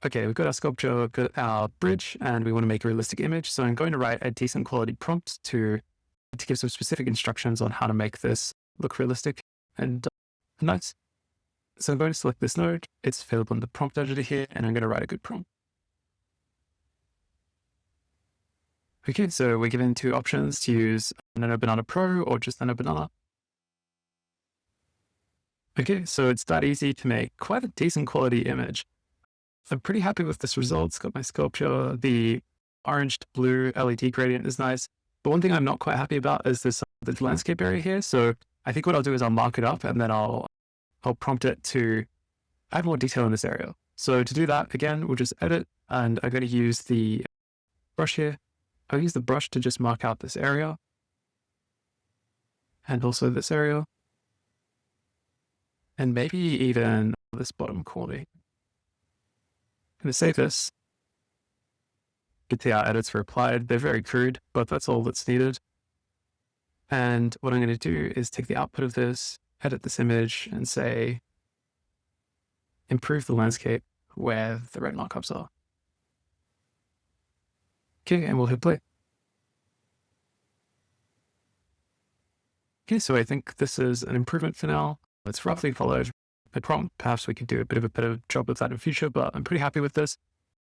okay, we've got our sculpture, we've got our bridge, and we want to make a realistic image. So I'm going to write a decent quality prompt to give some specific instructions on how to make this look realistic and nice. So I'm going to select this node. It's available in the prompt editor here, and I'm going to write a good prompt. Okay, so we're given two options to use Nano Banana Pro or just Nano Banana. Okay, so it's that easy to make quite a decent quality image. I'm pretty happy with this result. It's got my sculpture. The orange to blue LED gradient is nice. But one thing I'm not quite happy about is this landscape area here. So I think what I'll do is I'll mark it up and then I'll prompt it to add more detail in this area. So to do that, again, we'll just edit, and I'm going to use the brush here. I'll use the brush to just mark out this area and also this area, and maybe even this bottom corner. I'm going to save this. You can see our edits were applied. They're very crude, but that's all that's needed. And what I'm going to do is take the output of this, edit this image, and say, improve the landscape where the red markups are. Okay, and we'll hit play. Okay, so I think this is an improvement for now. It's roughly followed a prompt. Perhaps we could do a bit of a better job of that in future, but I'm pretty happy with this.